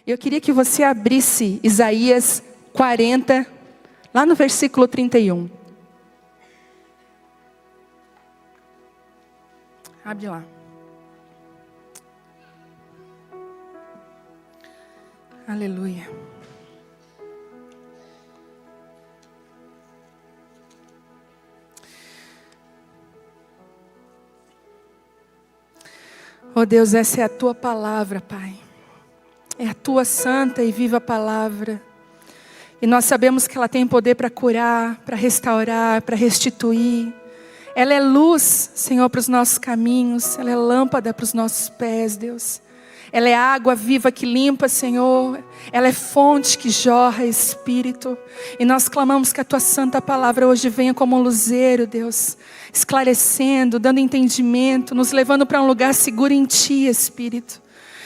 Eu queria que você abrisse Isaías 40, lá no versículo 31. Abre lá. Aleluia. Oh Deus, essa é a tua palavra, Pai. É a tua santa e viva palavra. E nós sabemos que ela tem poder para curar, para restaurar, para restituir. Ela é luz, Senhor, para os nossos caminhos. Ela é lâmpada para os nossos pés, Deus. Ela é água viva que limpa, Senhor. Ela é fonte que jorra, Espírito. E nós clamamos que a tua santa palavra hoje venha como um luzeiro, Deus. Esclarecendo, dando entendimento, nos levando para um lugar seguro em ti, Espírito.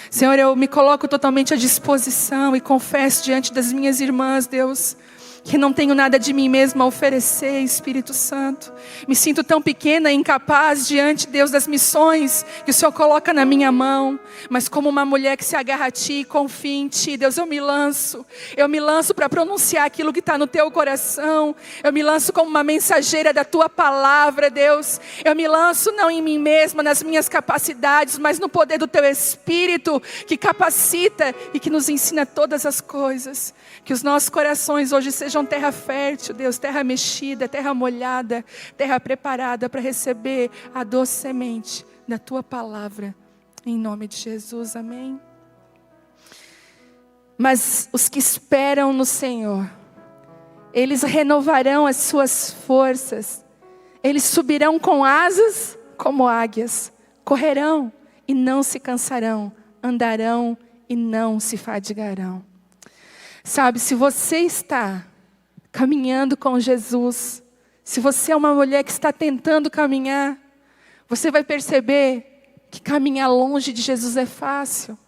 Senhor, eu me coloco totalmente à disposição e confesso diante das minhas irmãs, Deus, que não tenho nada de mim mesma a oferecer, Espírito Santo. Me sinto tão pequena e incapaz diante, Deus, das missões que o Senhor coloca na minha mão. Mas como uma mulher que se agarra a Ti e confia em Ti, Deus, eu me lanço. Eu me lanço para pronunciar aquilo que está no Teu coração. Eu me lanço como uma mensageira da Tua palavra, Deus. Eu me lanço não em mim mesma, nas minhas capacidades, mas no poder do Teu Espírito, que capacita e que nos ensina todas as coisas. Que os nossos corações hoje sejam terra fértil, Deus, terra mexida, terra molhada, terra preparada para receber a doce semente da Tua palavra. Em nome de Jesus, amém. Mas os que esperam no Senhor, eles renovarão as suas forças. Eles subirão com asas como águias. Correrão e não se cansarão. Andarão e não se fadigarão. Sabe, se você está caminhando com Jesus, se você é uma mulher que está tentando caminhar, você vai perceber que caminhar longe de Jesus é fácil.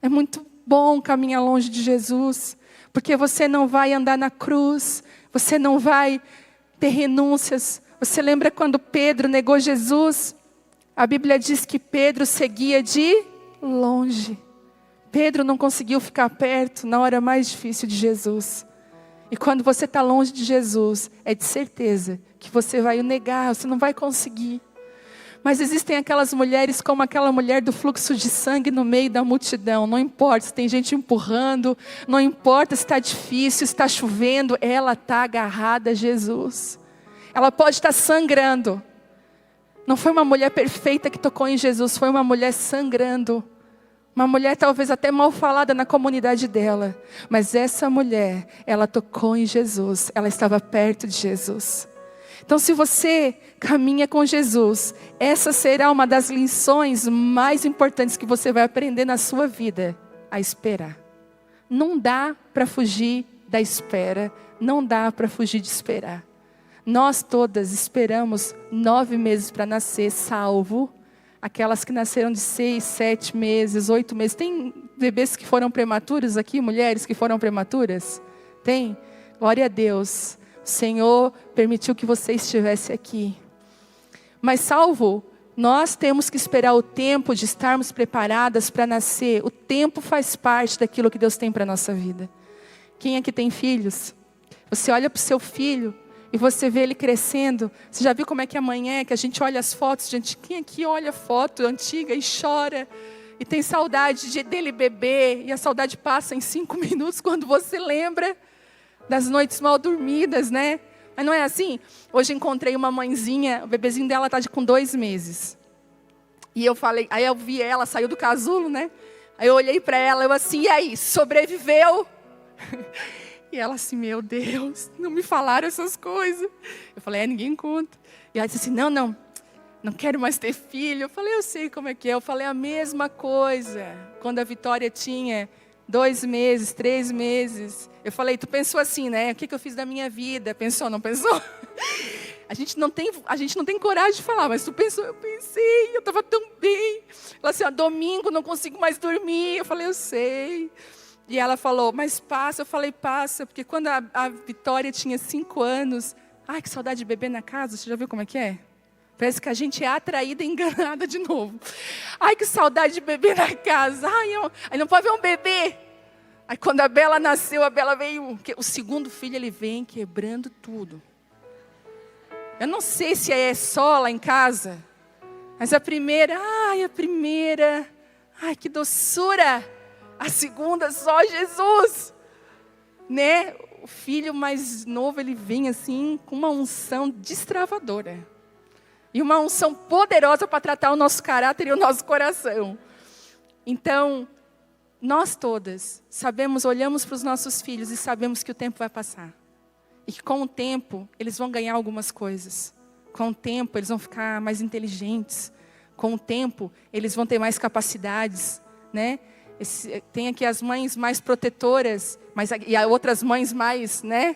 É muito bom caminhar longe de Jesus, porque você não vai andar na cruz, você não vai ter renúncias. Você lembra quando Pedro negou Jesus? A Bíblia diz que Pedro seguia de longe. Pedro não conseguiu ficar perto na hora mais difícil de Jesus. E quando você está longe de Jesus, é de certeza que você vai o negar, você não vai conseguir. Mas existem aquelas mulheres como aquela mulher do fluxo de sangue no meio da multidão. Não importa se tem gente empurrando, não importa se está difícil, se está chovendo, ela está agarrada a Jesus. Ela pode estar sangrando. Não foi uma mulher perfeita que tocou em Jesus, foi uma mulher sangrando. Uma mulher talvez até mal falada na comunidade dela. Mas essa mulher, ela tocou em Jesus. Ela estava perto de Jesus. Então se você caminha com Jesus, essa será uma das lições mais importantes que você vai aprender na sua vida. A esperar. Não dá para fugir da espera. Não dá para fugir de esperar. Nós todas esperamos 9 meses para nascer, salvo aquelas que nasceram de 6, 7 meses, 8 meses. Tem bebês que foram prematuros aqui? Mulheres que foram prematuras? Tem? Glória a Deus. O Senhor permitiu que você estivesse aqui. Mas salvo, nós temos que esperar o tempo de estarmos preparadas para nascer. O tempo faz parte daquilo que Deus tem para a nossa vida. Quem aqui tem filhos? Você olha para o seu filho e você vê ele crescendo. Você já viu como é que amanhã é, que a gente olha as fotos? Gente, quem aqui olha foto antiga e chora? E tem saudade dele bebê. E a saudade passa em 5 minutos quando você lembra das noites mal dormidas, né? Mas não é assim? Hoje encontrei uma mãezinha, o bebezinho dela está com 2 meses. E eu falei, aí eu vi ela, saiu do casulo, né? Aí eu olhei para ela, eu assim, e aí, sobreviveu? E ela assim, meu Deus, não me falaram essas coisas. Eu falei, ninguém conta. E ela disse assim, não quero mais ter filho. Eu falei, eu sei como é que é. Eu falei a mesma coisa. Quando a Vitória tinha 2 meses, 3 meses. Eu falei, tu pensou assim, né? O que eu fiz da minha vida? Pensou, não pensou? A gente não tem coragem de falar, mas tu pensou, eu pensei, eu estava tão bem. Ela assim, domingo não consigo mais dormir. Eu falei, eu sei. E ela falou, mas passa. Eu falei, passa, porque quando a Vitória tinha 5 anos, ai, que saudade de bebê na casa, você já viu como é que é? Parece que a gente é atraída e enganada de novo. Ai, que saudade de bebê na casa. Ai, não pode ver um bebê. Aí quando a Bela nasceu, a Bela veio, o segundo filho ele vem quebrando tudo. Eu não sei se é só lá em casa, mas a primeira, ai que doçura. A segunda, só Jesus, né? O filho mais novo, ele vem assim, com uma unção destravadora. E uma unção poderosa para tratar o nosso caráter e o nosso coração. Então, nós todas sabemos, olhamos para os nossos filhos e sabemos que o tempo vai passar. E que com o tempo, eles vão ganhar algumas coisas. Com o tempo, eles vão ficar mais inteligentes. Com o tempo, eles vão ter mais capacidades, né? Tem aqui as mães mais protetoras, e outras mães mais, né?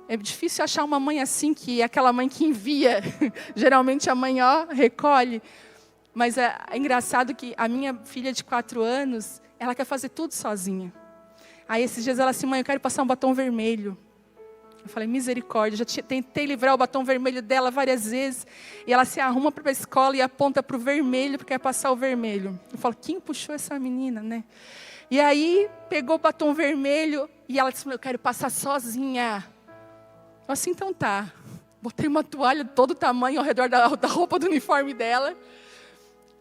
É difícil achar uma mãe assim, que é aquela mãe que envia. Geralmente a mãe, recolhe. Mas é engraçado que a minha filha de 4 anos, ela quer fazer tudo sozinha. Aí esses dias ela assim, mãe, eu quero passar um batom vermelho. Eu falei, misericórdia, já tentei livrar o batom vermelho dela várias vezes. E ela se arruma para a escola e aponta para o vermelho, porque quer passar o vermelho. Eu falo, quem puxou essa menina, né? E aí, pegou o batom vermelho e ela disse, eu quero passar sozinha. Eu assim, então tá. Botei uma toalha de todo tamanho ao redor da roupa do uniforme dela.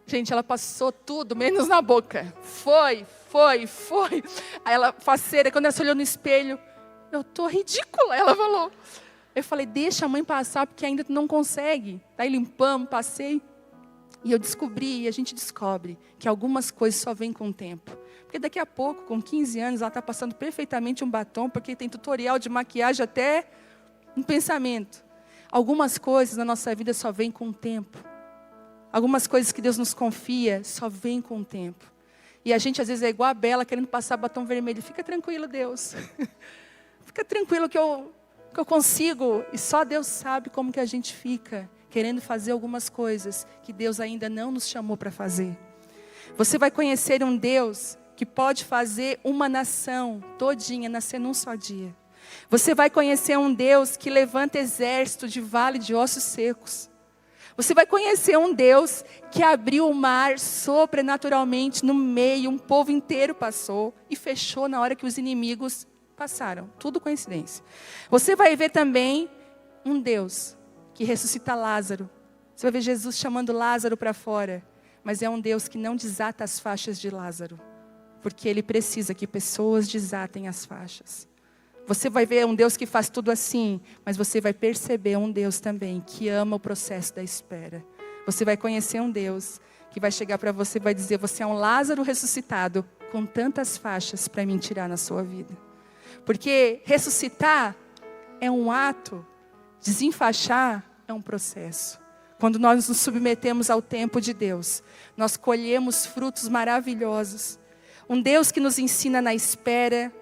Gente, ela passou tudo, menos na boca. Foi. Aí ela, faceira, quando ela se olhou no espelho, eu tô ridícula, ela falou. Eu falei, deixa a mãe passar, porque ainda tu não consegue. Daí limpamos, passei. E eu descobri, e a gente descobre, que algumas coisas só vêm com o tempo. Porque daqui a pouco, com 15 anos, ela está passando perfeitamente um batom, porque tem tutorial de maquiagem até um pensamento. Algumas coisas na nossa vida só vêm com o tempo. Algumas coisas que Deus nos confia só vêm com o tempo. E a gente às vezes é igual a Bela, querendo passar batom vermelho. Fica tranquilo, Deus. Fica tranquilo que eu consigo. E só Deus sabe como que a gente fica, querendo fazer algumas coisas que Deus ainda não nos chamou para fazer. Você vai conhecer um Deus que pode fazer uma nação todinha nascer num só dia. Você vai conhecer um Deus que levanta exército de vale de ossos secos. Você vai conhecer um Deus que abriu o mar sobrenaturalmente no meio, um povo inteiro passou e fechou na hora que os inimigos passaram. Tudo coincidência. Você vai ver também um Deus que ressuscita Lázaro. Você vai ver Jesus chamando Lázaro para fora. Mas é um Deus que não desata as faixas de Lázaro. Porque Ele precisa que pessoas desatem as faixas. Você vai ver um Deus que faz tudo assim, mas você vai perceber um Deus também que ama o processo da espera. Você vai conhecer um Deus que vai chegar para você e vai dizer, você é um Lázaro ressuscitado com tantas faixas para me tirar na sua vida. Porque ressuscitar é um ato, desenfaixar é um processo. Quando nós nos submetemos ao tempo de Deus, nós colhemos frutos maravilhosos. Um Deus que nos ensina na espera,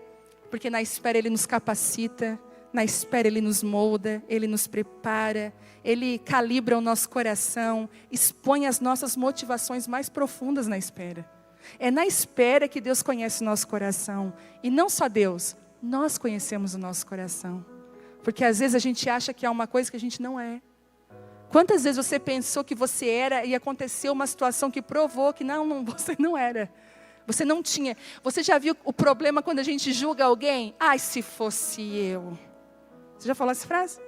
porque na espera Ele nos capacita, na espera Ele nos molda, Ele nos prepara, Ele calibra o nosso coração, expõe as nossas motivações mais profundas na espera. É na espera que Deus conhece o nosso coração. E não só Deus, nós conhecemos o nosso coração. Porque às vezes a gente acha que é uma coisa que a gente não é. Quantas vezes você pensou que você era e aconteceu uma situação que provou que não, você não era. Você não tinha. Você já viu o problema quando a gente julga alguém? Ai, se fosse eu. Você já falou essa frase?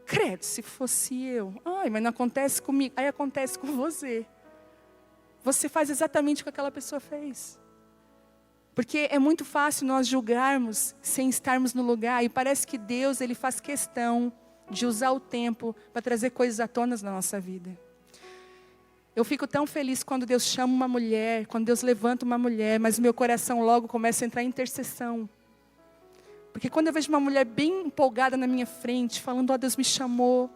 Credo, se fosse eu. Ai, mas não acontece comigo. Aí acontece com você. Você faz exatamente o que aquela pessoa fez. Porque é muito fácil nós julgarmos sem estarmos no lugar. E parece que Deus, Ele faz questão de usar o tempo para trazer coisas à tona na nossa vida. Eu fico tão feliz quando Deus chama uma mulher, quando Deus levanta uma mulher, mas o meu coração logo começa a entrar em intercessão. Porque quando eu vejo uma mulher bem empolgada na minha frente, falando, Deus me chamou,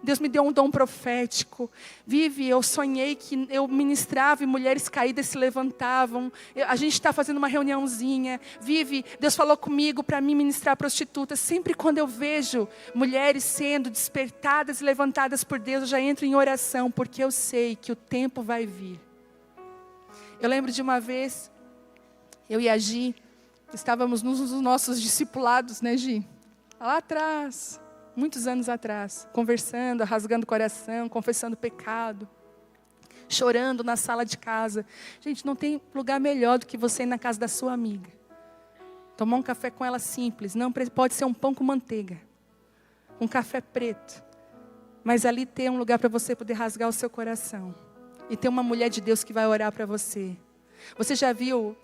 Deus me deu um dom profético. Vive, eu sonhei que eu ministrava e mulheres caídas se levantavam. A gente está fazendo uma reuniãozinha. Vive, Deus falou comigo para mim ministrar prostitutas. Sempre quando eu vejo mulheres sendo despertadas e levantadas por Deus, eu já entro em oração, porque eu sei que o tempo vai vir. Eu lembro de uma vez, eu e a Gi, estávamos nos nossos discipulados, né, Gi? Lá atrás. Muitos anos atrás, conversando, rasgando o coração, confessando pecado, chorando na sala de casa. Gente, não tem lugar melhor do que você ir na casa da sua amiga. Tomar um café com ela simples. Não pode ser um pão com manteiga. Um café preto. Mas ali ter um lugar para você poder rasgar o seu coração. E ter uma mulher de Deus que vai orar para você. Você já viu?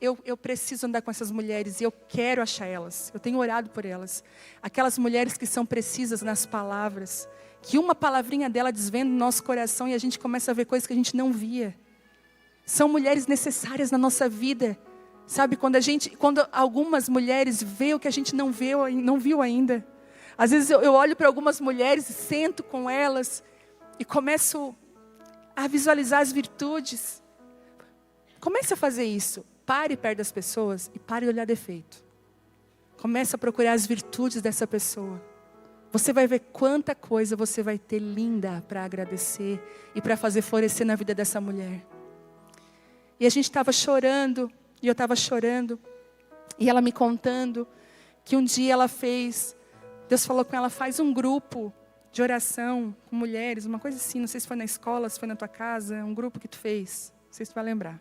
Eu preciso andar com essas mulheres e eu quero achar elas. Eu tenho orado por elas. Aquelas mulheres que são precisas nas palavras. Que uma palavrinha dela desvenda no nosso coração e a gente começa a ver coisas que a gente não via. São mulheres necessárias na nossa vida. Sabe, quando algumas mulheres veem o que a gente não viu ainda. Às vezes eu olho para algumas mulheres e sento com elas e começo a visualizar as virtudes. Comece a fazer isso. Pare perto das pessoas e pare de olhar defeito. Comece a procurar as virtudes dessa pessoa. Você vai ver quanta coisa você vai ter linda para agradecer e para fazer florescer na vida dessa mulher. E a gente estava chorando, e eu estava chorando, e ela me contando que um dia Deus falou com ela, faz um grupo de oração com mulheres, uma coisa assim, não sei se foi na escola, se foi na tua casa, um grupo que tu fez, não sei se tu vai lembrar.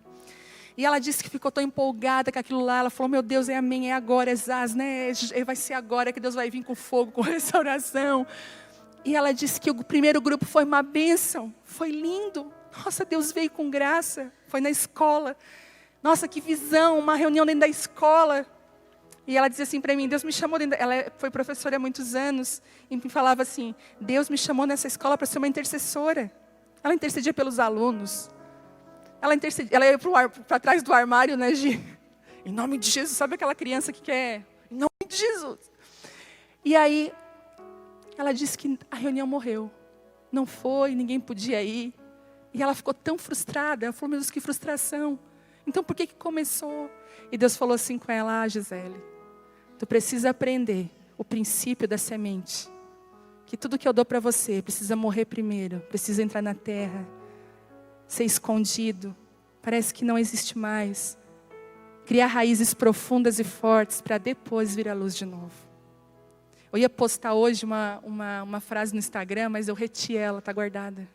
E ela disse que ficou tão empolgada com aquilo lá. Ela falou, meu Deus, é amém, é agora, é zaz, né? Vai ser agora que Deus vai vir com fogo, com restauração. E ela disse que o primeiro grupo foi uma bênção. Foi lindo. Nossa, Deus veio com graça. Foi na escola. Nossa, que visão, uma reunião dentro da escola. E ela dizia assim para mim, Deus me chamou, ela foi professora há muitos anos. E me falava assim, Deus me chamou nessa escola para ser uma intercessora. Ela intercedia pelos alunos. Ela ia para trás do armário, né, Gi? Em nome de Jesus, sabe aquela criança que quer? Em nome de Jesus. E aí, ela disse que a reunião morreu. Não foi, ninguém podia ir. E ela ficou tão frustrada. Ela falou, meu Deus, que frustração. Então, por que começou? E Deus falou assim com ela, Gisele, tu precisa aprender o princípio da semente. Que tudo que eu dou para você precisa morrer primeiro, precisa entrar na terra. Ser escondido, parece que não existe mais. Criar raízes profundas e fortes para depois vir à luz de novo. Eu ia postar hoje uma frase no Instagram, mas eu reti ela, está guardada.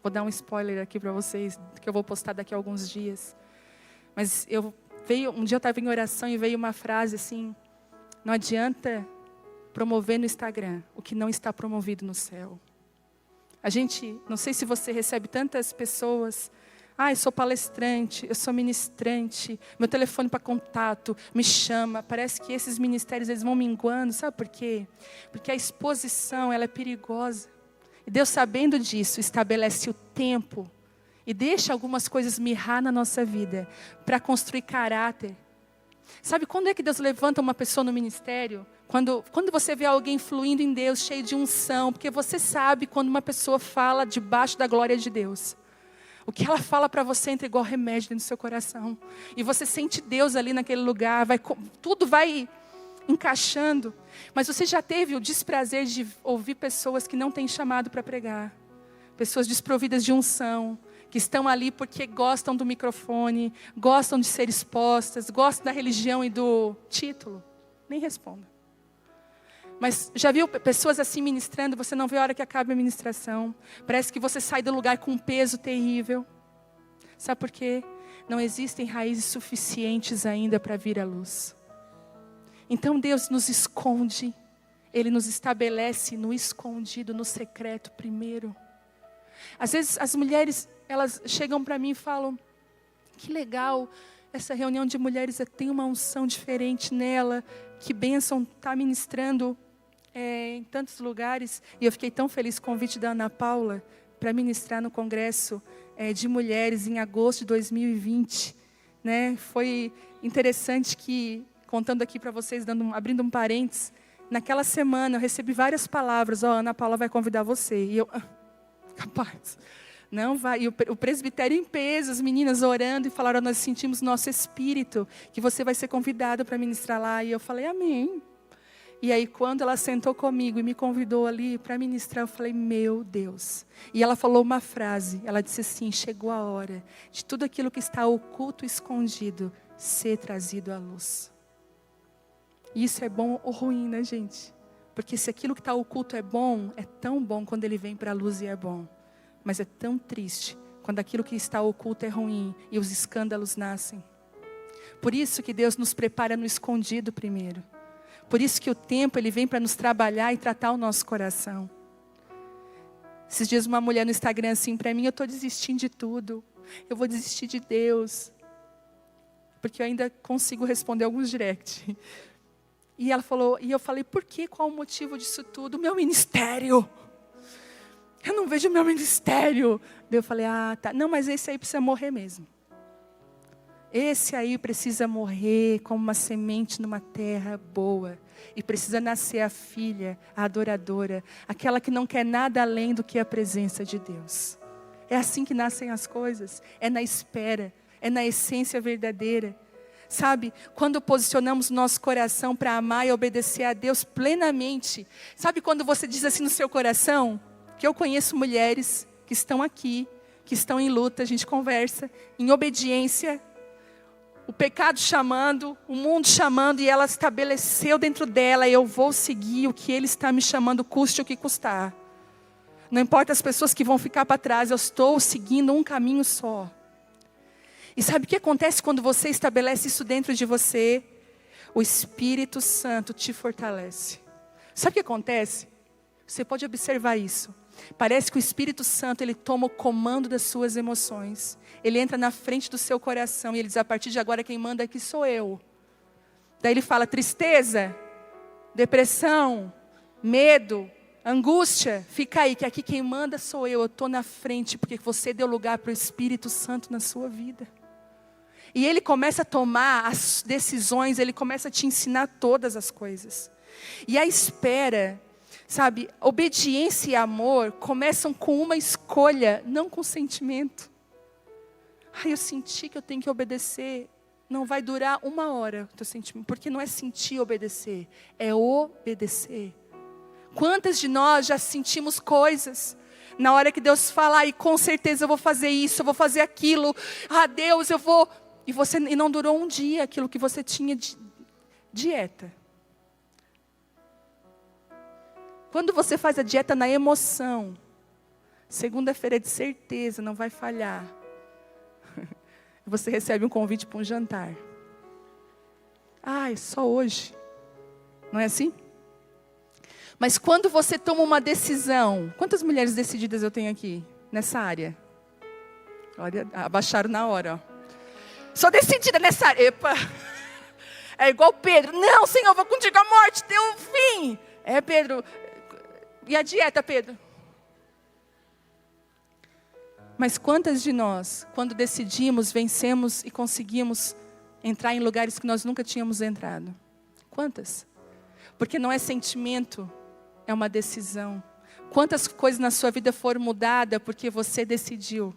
Vou dar um spoiler aqui para vocês, que eu vou postar daqui a alguns dias. Mas um dia eu estava em oração e veio uma frase assim, não adianta promover no Instagram o que não está promovido no céu. A gente, não sei se você recebe tantas pessoas, eu sou palestrante, eu sou ministrante, meu telefone para contato, me chama. Parece que esses ministérios eles vão minguando, sabe por quê? Porque a exposição ela é perigosa. E Deus, sabendo disso, estabelece o tempo e deixa algumas coisas mirrar na nossa vida para construir caráter. Sabe quando é que Deus levanta uma pessoa no ministério? Quando você vê alguém fluindo em Deus, cheio de unção, porque você sabe quando uma pessoa fala debaixo da glória de Deus. O que ela fala para você entra igual remédio dentro do seu coração. E você sente Deus ali naquele lugar, tudo vai encaixando. Mas você já teve o desprazer de ouvir pessoas que não têm chamado para pregar. Pessoas desprovidas de unção, que estão ali porque gostam do microfone, gostam de ser expostas, gostam da religião e do título. Nem responda. Mas já viu pessoas assim ministrando, você não vê a hora que acaba a ministração. Parece que você sai do lugar com um peso terrível. Sabe por quê? Não existem raízes suficientes ainda para vir à luz. Então Deus nos esconde. Ele nos estabelece no escondido, no secreto primeiro. Às vezes as mulheres, elas chegam para mim e falam, que legal, essa reunião de mulheres tem uma unção diferente nela. Que bênção estar ministrando em tantos lugares. E eu fiquei tão feliz com o convite da Ana Paula para ministrar no congresso de mulheres em agosto de 2020. Né? Foi interessante que, contando aqui para vocês, abrindo um parênteses, naquela semana eu recebi várias palavras. Ana Paula vai convidar você. E eu, capaz... Não vai. E o presbitério em peso, as meninas orando e falaram, nós sentimos nosso espírito, que você vai ser convidado para ministrar lá. E eu falei, amém. E aí quando ela sentou comigo e me convidou ali para ministrar, eu falei, meu Deus. E ela falou uma frase, ela disse assim, chegou a hora de tudo aquilo que está oculto e escondido ser trazido à luz. E isso é bom ou ruim, né, gente? Porque se aquilo que está oculto é bom, é tão bom quando ele vem para a luz e é bom. Mas é tão triste quando aquilo que está oculto é ruim e os escândalos nascem. Por isso que Deus nos prepara no escondido primeiro. Por isso que o tempo ele vem para nos trabalhar e tratar o nosso coração. Esses dias uma mulher no Instagram assim para mim, eu estou desistindo de tudo. Eu vou desistir de Deus. Porque eu ainda consigo responder alguns direct. E ela falou, e eu falei, por quê? Qual o motivo disso tudo? O meu ministério. Eu não vejo o meu ministério. Daí eu falei, tá. Não, mas esse aí precisa morrer mesmo. Esse aí precisa morrer como uma semente numa terra boa. E precisa nascer a filha, a adoradora. Aquela que não quer nada além do que a presença de Deus. É assim que nascem as coisas. É na espera. É na essência verdadeira. Sabe, quando posicionamos nosso coração para amar e obedecer a Deus plenamente. Sabe quando você diz assim no seu coração? Que eu conheço mulheres que estão aqui, que estão em luta, a gente conversa, em obediência. O pecado chamando, o mundo chamando, e ela estabeleceu dentro dela, eu vou seguir o que Ele está me chamando, custe o que custar. Não importa as pessoas que vão ficar para trás, eu estou seguindo um caminho só. E sabe o que acontece quando você estabelece isso dentro de você? O Espírito Santo te fortalece. Sabe o que acontece? Você pode observar isso. Parece que o Espírito Santo, ele toma o comando das suas emoções. Ele entra na frente do seu coração e ele diz, a partir de agora quem manda aqui sou eu. Daí ele fala, tristeza, depressão, medo, angústia, fica aí, que aqui quem manda sou eu estou na frente, porque você deu lugar para o Espírito Santo na sua vida. E ele começa a tomar as decisões, ele começa a te ensinar todas as coisas. E a espera, sabe, obediência e amor começam com uma escolha, não com sentimento. Eu senti que eu tenho que obedecer. Não vai durar 1 hora o teu sentimento, porque não é sentir e obedecer, é obedecer. Quantas de nós já sentimos coisas, na hora que Deus fala, com certeza eu vou fazer isso, eu vou fazer aquilo, Deus, eu vou... E não durou um dia aquilo que você tinha de dieta. Quando você faz a dieta na emoção, segunda-feira de certeza não vai falhar. Você recebe um convite para um jantar. É só hoje. Não é assim? Mas quando você toma uma decisão, quantas mulheres decididas eu tenho aqui, nessa área? Olha, abaixaram na hora, ó. Sou decidida nessa área. Epa. É igual Pedro. Não, Senhor, vou contigo à morte, tem um fim. Pedro. E a dieta, Pedro? Mas quantas de nós, quando decidimos, vencemos e conseguimos entrar em lugares que nós nunca tínhamos entrado? Quantas? Porque não é sentimento, é uma decisão. Quantas coisas na sua vida foram mudadas porque você decidiu?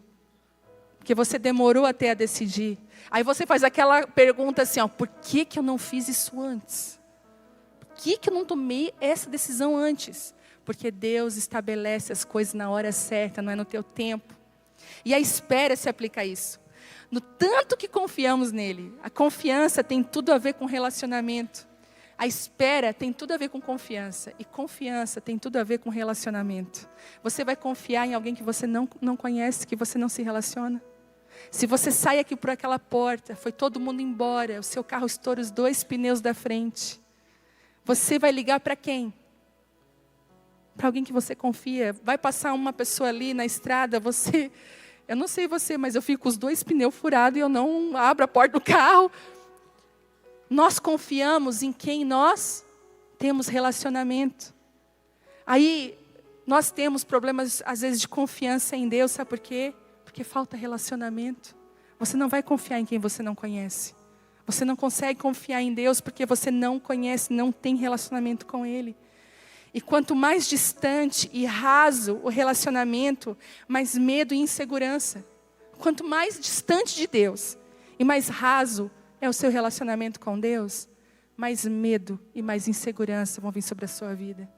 Porque você demorou até a decidir. Aí você faz aquela pergunta assim, por que eu não fiz isso antes? Por que eu não tomei essa decisão antes? Porque Deus estabelece as coisas na hora certa, não é no teu tempo. E a espera se aplica a isso. No tanto que confiamos nele. A confiança tem tudo a ver com relacionamento. A espera tem tudo a ver com confiança. E confiança tem tudo a ver com relacionamento. Você vai confiar em alguém que você não conhece, que você não se relaciona? Se você sai aqui por aquela porta, foi todo mundo embora, o seu carro estoura os 2 pneus da frente. Você vai ligar para quem? Para alguém que você confia. Vai passar uma pessoa ali na estrada, eu não sei você, mas eu fico com os 2 pneus furados e eu não abro a porta do carro. Nós confiamos em quem nós temos relacionamento. Aí, nós temos problemas, às vezes, de confiança em Deus, sabe por quê? Porque falta relacionamento. Você não vai confiar em quem você não conhece. Você não consegue confiar em Deus porque você não conhece, não tem relacionamento com Ele. E quanto mais distante e raso o relacionamento, mais medo e insegurança. Quanto mais distante de Deus e mais raso é o seu relacionamento com Deus, mais medo e mais insegurança vão vir sobre a sua vida.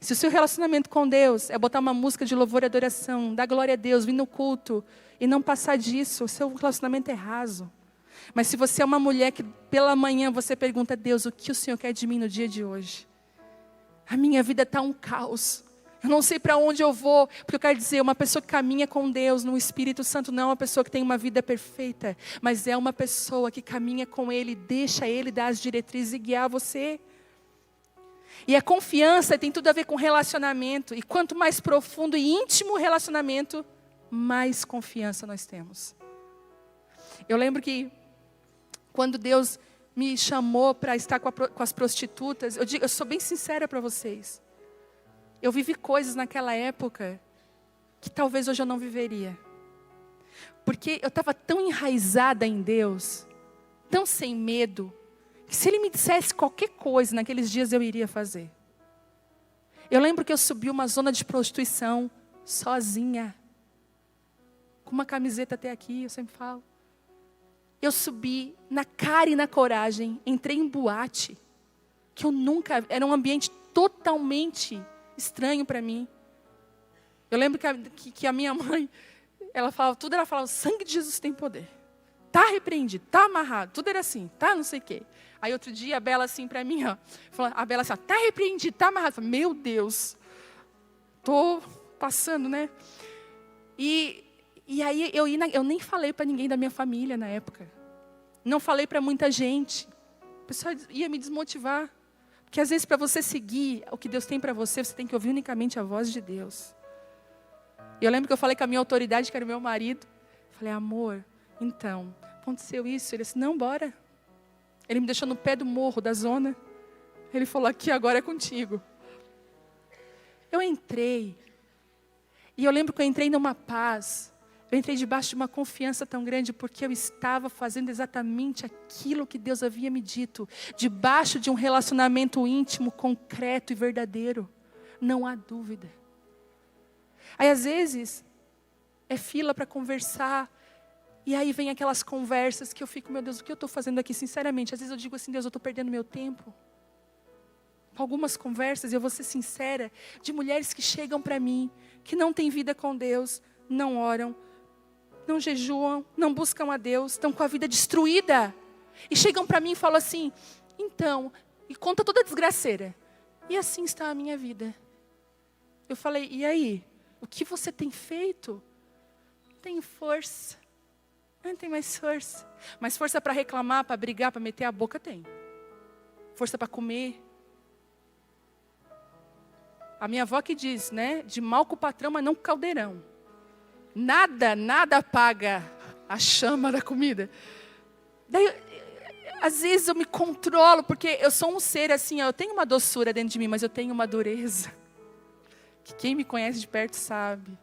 Se o seu relacionamento com Deus é botar uma música de louvor e adoração, dar glória a Deus, vir no culto e não passar disso, o seu relacionamento é raso. Mas se você é uma mulher que pela manhã você pergunta a Deus, o que o Senhor quer de mim no dia de hoje? A minha vida está um caos. Eu não sei para onde eu vou, porque eu quero dizer, uma pessoa que caminha com Deus no Espírito Santo não é uma pessoa que tem uma vida perfeita, mas é uma pessoa que caminha com Ele, deixa Ele dar as diretrizes e guiar você. E a confiança tem tudo a ver com relacionamento, e quanto mais profundo e íntimo o relacionamento, mais confiança nós temos. Eu lembro que quando Deus me chamou para estar com as prostitutas, eu sou bem sincera para vocês. Eu vivi coisas naquela época que talvez hoje eu não viveria. Porque eu estava tão enraizada em Deus, tão sem medo, que se Ele me dissesse qualquer coisa naqueles dias eu iria fazer. Eu lembro que eu subi uma zona de prostituição sozinha, com uma camiseta até aqui, eu sempre falo. Eu subi na cara e na coragem, entrei em boate, que eu nunca, era um ambiente totalmente estranho para mim. Eu lembro que a minha mãe, ela falava, o sangue de Jesus tem poder. Tá repreendido, tá amarrado, tudo era assim, tá não sei o quê. Aí outro dia a Bela assim para mim, a Bela assim, tá repreendido, tá amarrado. Eu falei, meu Deus, tô passando, né? E aí eu nem falei para ninguém da minha família na época. Não falei para muita gente. O pessoal ia me desmotivar. Porque às vezes para você seguir o que Deus tem para você, você tem que ouvir unicamente a voz de Deus. E eu lembro que eu falei com a minha autoridade, que era o meu marido. Falei, amor, então, aconteceu isso. Ele disse, não, bora. Ele me deixou no pé do morro da zona. Ele falou, aqui agora é contigo. Eu entrei. E eu lembro que eu entrei numa paz. Eu entrei debaixo de uma confiança tão grande, porque eu estava fazendo exatamente aquilo que Deus havia me dito. Debaixo de um relacionamento íntimo, concreto e verdadeiro. Não há dúvida. Aí às vezes, é fila para conversar. E aí vem aquelas conversas que eu fico, meu Deus, o que eu estou fazendo aqui? Sinceramente, às vezes eu digo assim, Deus, eu estou perdendo meu tempo. Algumas conversas, eu vou ser sincera, de mulheres que chegam para mim, que não têm vida com Deus, não oram, não jejuam, não buscam a Deus, estão com a vida destruída. E chegam para mim e falam assim, então, e conta toda a desgraceira. E assim está a minha vida. Eu falei, e aí? O que você tem feito? Tenho força. Não tem mais força. Mas força para reclamar, para brigar, para meter a boca tem. Força para comer. A minha avó que diz, né? De mal com o patrão, mas não com o caldeirão. Nada apaga a chama da comida. Daí, às vezes eu me controlo, porque eu sou um ser assim, eu tenho uma doçura dentro de mim, mas eu tenho uma dureza. Que quem me conhece de perto sabe.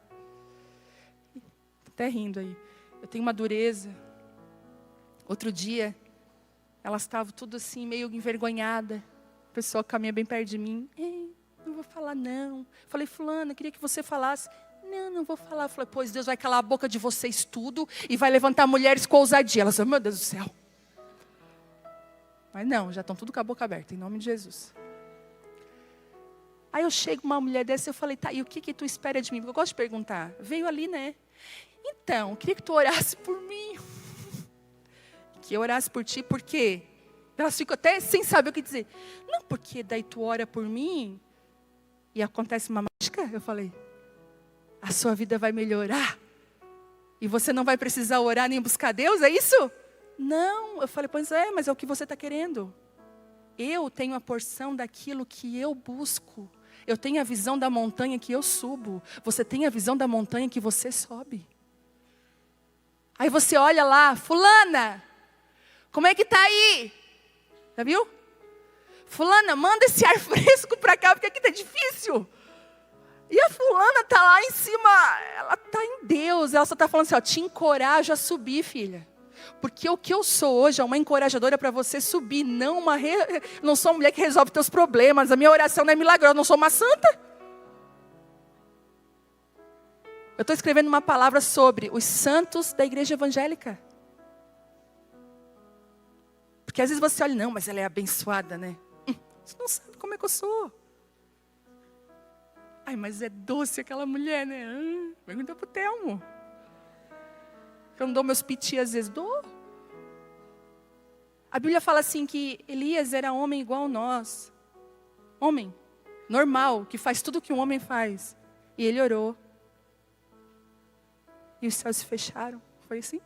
Tô até rindo aí. Eu tenho uma dureza. Outro dia, elas estavam tudo assim, meio envergonhada. O pessoal caminha bem perto de mim. Ei, não vou falar não. Falei, fulana, queria que você falasse. Não vou falar. Falei, pois Deus vai calar a boca de vocês tudo e vai levantar mulheres com ousadia. Elas falam, meu Deus do céu. Mas não, já estão tudo com a boca aberta, em nome de Jesus. Aí eu chego uma mulher dessa e eu falei, tá, e o que tu espera de mim? Porque eu gosto de perguntar. Veio ali, né? Então, eu queria que tu orasse por mim. Que eu orasse por ti, por quê? Elas ficam até sem saber o que dizer. Não, porque daí tu ora por mim e acontece uma mágica. Eu falei, a sua vida vai melhorar. E você não vai precisar orar nem buscar Deus, é isso? Não, eu falei, pois é, mas é o que você está querendo. Eu tenho a porção daquilo que eu busco. Eu tenho a visão da montanha que eu subo. Você tem a visão da montanha que você sobe. Aí você olha lá, fulana, como é que tá aí? Já viu? Fulana, manda esse ar fresco para cá, porque aqui tá difícil. E a fulana tá lá em cima, ela tá em Deus. Ela só tá falando assim, ó, te encorajo a subir, filha. Porque o que eu sou hoje é uma encorajadora para você subir. Não sou uma mulher que resolve teus problemas. A minha oração não é milagrosa, eu não sou uma santa. Eu estou escrevendo uma palavra sobre os santos da igreja evangélica. Porque às vezes você olha, não, mas ela é abençoada, né? Você não sabe como é que eu sou. Ai, mas é doce aquela mulher, né? Pergunta pro Telmo. Eu não dou meus piti, às vezes dou. A Bíblia fala assim que Elias era homem igual a nós. Homem. normal, que faz tudo o que um homem faz. E ele orou. E os céus se fecharam. Foi assim?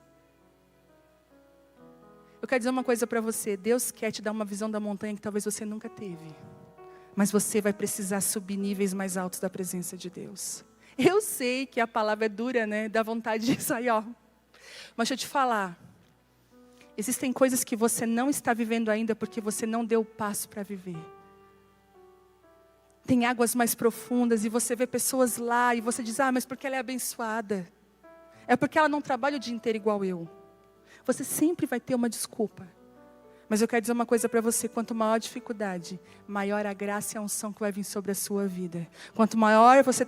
Eu quero dizer uma coisa para você. Deus quer te dar uma visão da montanha que talvez você nunca teve. Mas você vai precisar subir níveis mais altos da presença de Deus. Eu sei que a palavra é dura, né? Dá vontade de sair, ó. Mas deixa eu te falar. Existem coisas que você não está vivendo ainda porque você não deu o passo para viver. Tem águas mais profundas e você vê pessoas lá e você diz, mas porque ela é abençoada. É porque ela não trabalha o dia inteiro igual eu. Você sempre vai ter uma desculpa. Mas eu quero dizer uma coisa para você, quanto maior a dificuldade, maior a graça e a unção que vai vir sobre a sua vida. Quanto maior você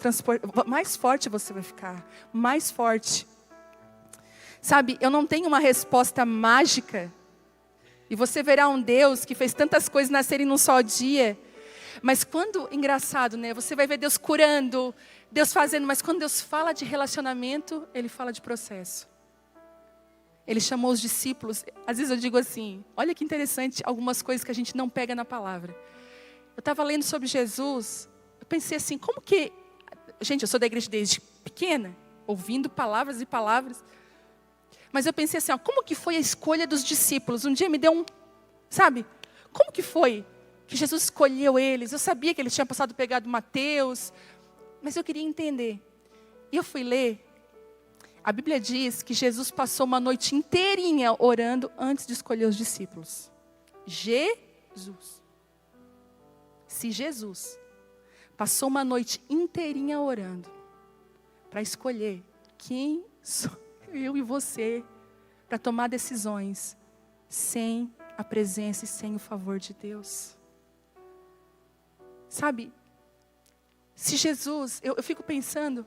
mais forte você vai ficar, mais forte. Sabe, eu não tenho uma resposta mágica. E você verá um Deus que fez tantas coisas nascerem num só dia. Mas engraçado, né? Você vai ver Deus curando, Deus fazendo. Mas quando Deus fala de relacionamento, Ele fala de processo. Ele chamou os discípulos. Às vezes eu digo assim, olha que interessante algumas coisas que a gente não pega na palavra. Eu estava lendo sobre Jesus, eu pensei assim, como que... Gente, eu sou da igreja desde pequena, ouvindo palavras e palavras. Mas eu pensei assim, como que foi a escolha dos discípulos? Um dia me deu sabe? Como que foi que Jesus escolheu eles? Eu sabia que eles tinham passado pegado Mateus, mas eu queria entender. E eu fui ler. A Bíblia diz que Jesus passou uma noite inteirinha orando antes de escolher os discípulos. Jesus. Se Jesus passou uma noite inteirinha orando para escolher quem sou eu e você para tomar decisões sem a presença e sem o favor de Deus. Sabe, se Jesus, eu fico pensando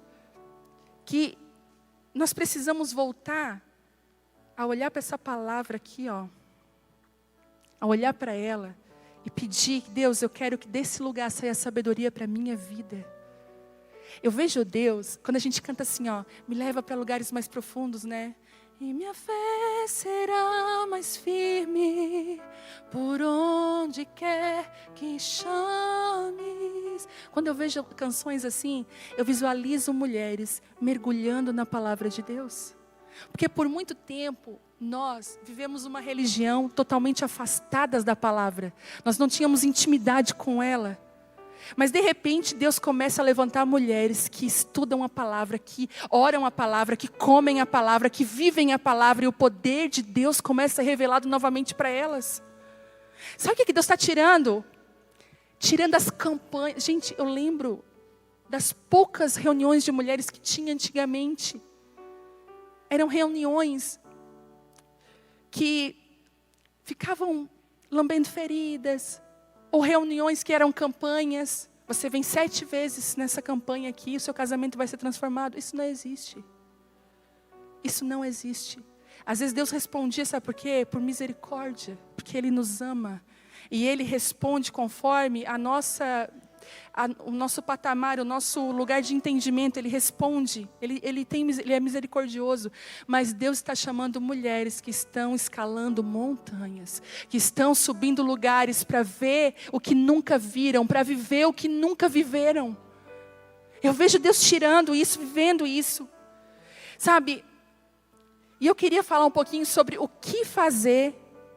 que nós precisamos voltar a olhar para essa palavra aqui, ó. A olhar para ela e pedir, Deus, eu quero que desse lugar saia sabedoria para a minha vida. Eu vejo Deus, quando a gente canta assim, ó, me leva para lugares mais profundos, né? E minha fé será mais firme por onde quer que chames. Quando eu vejo canções assim, eu visualizo mulheres mergulhando na palavra de Deus. Porque por muito tempo nós vivemos uma religião totalmente afastadas da palavra. Nós não tínhamos intimidade com ela. Mas de repente Deus começa a levantar mulheres que estudam a palavra, que oram a palavra, que comem a palavra, que vivem a palavra. E o poder de Deus começa a ser revelado novamente para elas. Sabe o que Deus está tirando? Tirando as campanhas. Gente, eu lembro das poucas reuniões de mulheres que tinha antigamente. Eram reuniões que ficavam lambendo feridas. Ou reuniões que eram campanhas. Você vem 7 vezes nessa campanha aqui, o seu casamento vai ser transformado. Isso não existe. Isso não existe. Às vezes Deus respondia, sabe por quê? Por misericórdia. Porque Ele nos ama. E Ele responde conforme o nosso patamar, o nosso lugar de entendimento. Ele responde. Ele é misericordioso. Mas Deus está chamando mulheres que estão escalando montanhas. Que estão subindo lugares para ver o que nunca viram. Para viver o que nunca viveram. Eu vejo Deus tirando isso, vivendo isso. Sabe? E eu queria falar um pouquinho sobre o que fazer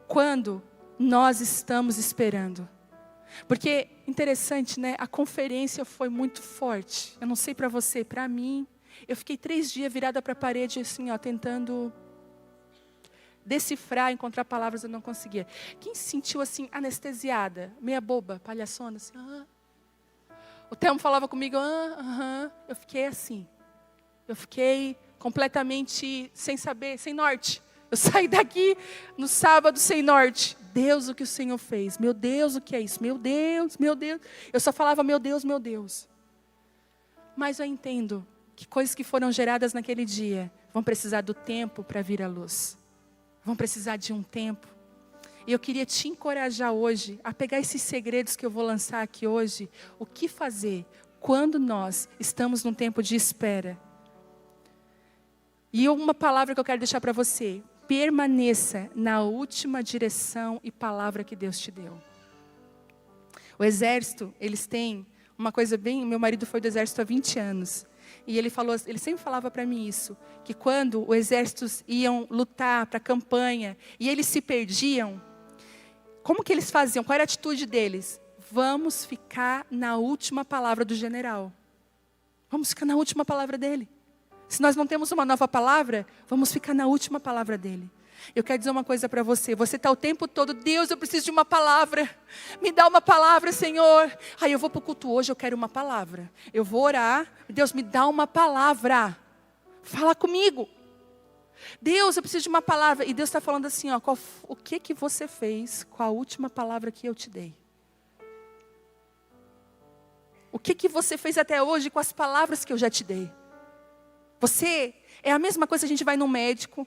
quando nós estamos esperando. Porque, interessante, né? A conferência foi muito forte. Eu não sei para você, para mim. Eu fiquei 3 dias virada para a parede, assim, ó, tentando decifrar, encontrar palavras, eu não conseguia. Quem se sentiu, assim, anestesiada, meia boba, palhaçona, assim, O Telmo falava comigo, Eu fiquei assim. Eu fiquei completamente sem saber, sem norte. Eu saí daqui no sábado sem norte. Deus, o que o Senhor fez. Meu Deus, o que é isso? Meu Deus, meu Deus. Eu só falava, meu Deus, meu Deus. Mas eu entendo que coisas que foram geradas naquele dia vão precisar do tempo para vir à luz. Vão precisar de um tempo. E eu queria te encorajar hoje a pegar esses segredos que eu vou lançar aqui hoje. O que fazer quando nós estamos num tempo de espera. E uma palavra que eu quero deixar para você. Permaneça na última direção e palavra que Deus te deu. O exército, eles têm uma coisa bem... Meu marido foi do exército há 20 anos. E ele sempre falava para mim isso. Que quando os exércitos iam lutar para a campanha e eles se perdiam, como que eles faziam? Qual era a atitude deles? Vamos ficar na última palavra do general. Vamos ficar na última palavra dele. Se nós não temos uma nova palavra, vamos ficar na última palavra dele. Eu quero dizer uma coisa para você. Você está o tempo todo, Deus, eu preciso de uma palavra. Me dá uma palavra, Senhor. Aí eu vou para o culto hoje, eu quero uma palavra. Eu vou orar, Deus, me dá uma palavra. Fala comigo. Deus, eu preciso de uma palavra. E Deus está falando assim, ó, o que você fez com a última palavra que eu te dei? O que você fez até hoje com as palavras que eu já te dei? Você, é a mesma coisa, a gente vai no médico.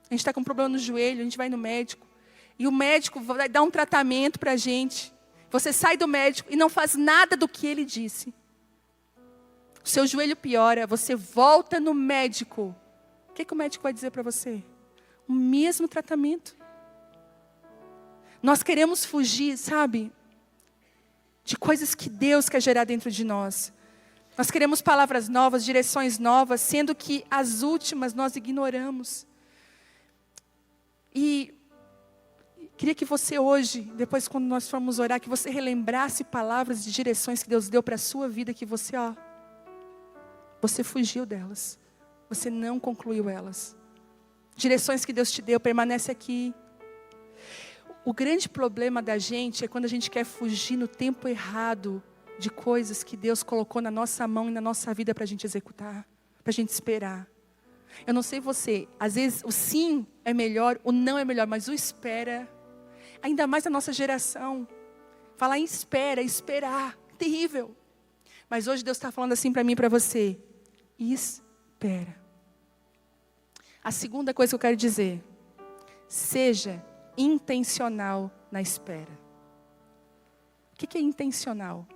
A gente está com um problema no joelho, a gente vai no médico. E o médico vai dar um tratamento para a gente. Você sai do médico e não faz nada do que ele disse. O seu joelho piora, você volta no médico. O que o médico vai dizer para você? O mesmo tratamento. Nós queremos fugir, sabe? De coisas que Deus quer gerar dentro de nós. Nós queremos palavras novas, direções novas, sendo que as últimas nós ignoramos. E queria que você hoje, depois quando nós formos orar, que você relembrasse palavras de direções que Deus deu para a sua vida, que você fugiu delas. Você não concluiu elas. Direções que Deus te deu, permanece aqui. O grande problema da gente é quando a gente quer fugir no tempo errado de coisas que Deus colocou na nossa mão e na nossa vida para a gente executar, para a gente esperar. Eu não sei você, às vezes o sim é melhor, o não é melhor, mas o espera, ainda mais na nossa geração, falar em espera, esperar, terrível. Mas hoje Deus está falando assim para mim e para você, espera. A segunda coisa que eu quero dizer, seja intencional na espera. O que é intencional?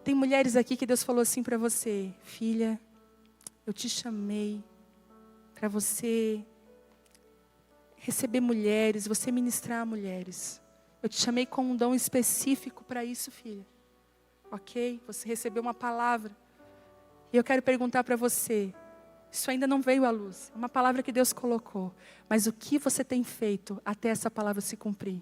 Tem mulheres aqui que Deus falou assim para você, filha, eu te chamei para você receber mulheres, você ministrar a mulheres. Eu te chamei com um dom específico para isso, filha. Ok? Você recebeu uma palavra. E eu quero perguntar para você, isso ainda não veio à luz, é uma palavra que Deus colocou. Mas o que você tem feito até essa palavra se cumprir?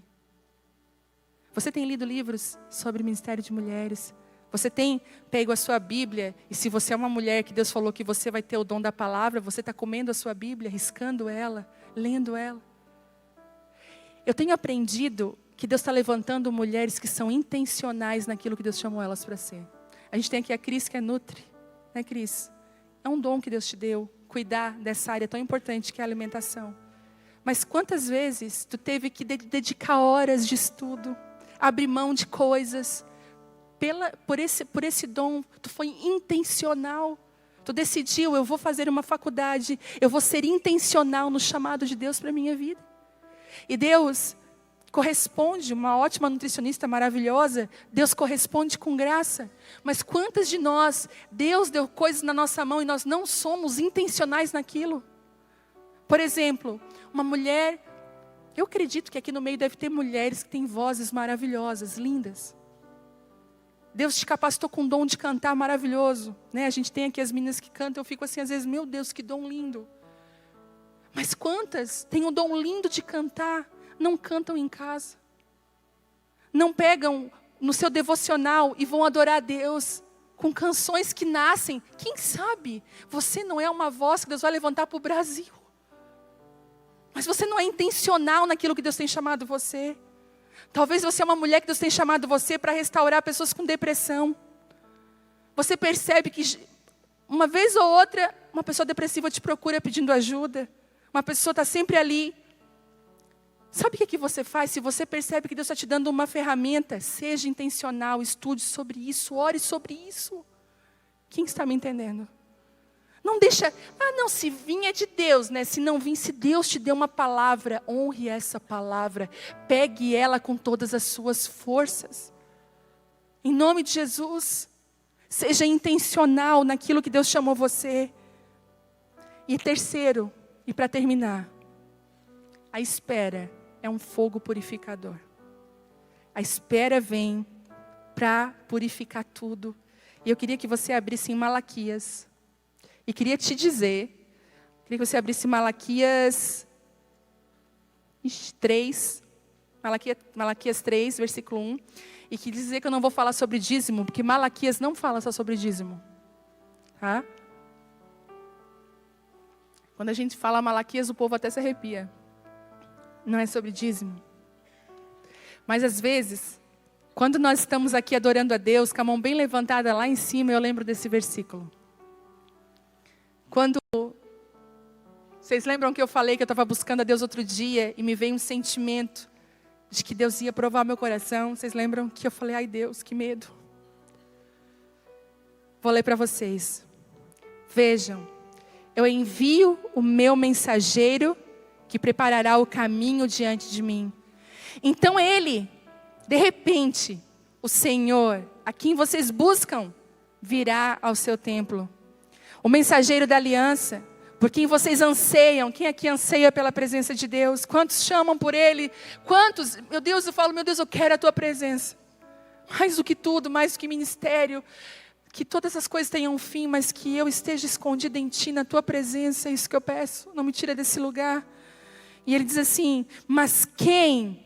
Você tem lido livros sobre ministério de mulheres? Você tem pego a sua Bíblia, e se você é uma mulher que Deus falou que você vai ter o dom da palavra, você está comendo a sua Bíblia, riscando ela, lendo ela. Eu tenho aprendido que Deus está levantando mulheres que são intencionais naquilo que Deus chamou elas para ser. A gente tem aqui a Cris, que é Nutri, né, Cris? É um dom que Deus te deu, cuidar dessa área tão importante que é a alimentação. Mas quantas vezes tu teve que dedicar horas de estudo, abrir mão de coisas, por esse dom, tu foi intencional. Tu decidiu, eu vou fazer uma faculdade, eu vou ser intencional no chamado de Deus para a minha vida. E Deus corresponde, uma ótima nutricionista maravilhosa, Deus corresponde com graça. Mas quantas de nós, Deus deu coisas na nossa mão e nós não somos intencionais naquilo? Por exemplo, uma mulher, eu acredito que aqui no meio deve ter mulheres que têm vozes maravilhosas, lindas. Deus te capacitou com um dom de cantar maravilhoso, né? A gente tem aqui as meninas que cantam, eu fico assim, às vezes, meu Deus, que dom lindo. Mas quantas têm um dom lindo de cantar, não cantam em casa? Não pegam no seu devocional e vão adorar a Deus com canções que nascem. Quem sabe você não é uma voz que Deus vai levantar para o Brasil. Mas você não é intencional naquilo que Deus tem chamado você. Talvez você é uma mulher que Deus tem chamado você para restaurar pessoas com depressão. Você percebe que uma vez ou outra, uma pessoa depressiva te procura pedindo ajuda. Uma pessoa está sempre ali. Sabe o que você faz? Se você percebe que Deus está te dando uma ferramenta, seja intencional, estude sobre isso, ore sobre isso. Quem está me entendendo? Não deixa, não, se vir é de Deus, né? Se não vir, se Deus te deu uma palavra, honre essa palavra. Pegue ela com todas as suas forças. Em nome de Jesus, seja intencional naquilo que Deus chamou você. E terceiro, e para terminar, a espera é um fogo purificador. A espera vem para purificar tudo. E eu queria que você abrisse em Malaquias. E queria te dizer, queria que você abrisse Malaquias 3, Malaquias 3, versículo 1. E queria dizer que eu não vou falar sobre dízimo, porque Malaquias não fala só sobre dízimo. Tá? Quando a gente fala Malaquias, o povo até se arrepia. Não é sobre dízimo. Mas às vezes, quando nós estamos aqui adorando a Deus, com a mão bem levantada lá em cima, eu lembro desse versículo. Quando vocês lembram que eu falei que eu estava buscando a Deus outro dia e me veio um sentimento de que Deus ia provar meu coração? Vocês lembram que eu falei, ai Deus, que medo. Vou ler para vocês. Vejam, eu envio o meu mensageiro que preparará o caminho diante de mim. Então ele, de repente, o Senhor, a quem vocês buscam, virá ao seu templo. O mensageiro da aliança, por quem vocês anseiam. Quem aqui anseia pela presença de Deus? Quantos chamam por Ele? Quantos? Meu Deus, eu falo, meu Deus, eu quero a Tua presença. Mais do que tudo, mais do que ministério. Que todas as coisas tenham um fim, mas que eu esteja escondida em Ti, na Tua presença. É isso que eu peço. Não me tira desse lugar. E ele diz assim, mas quem?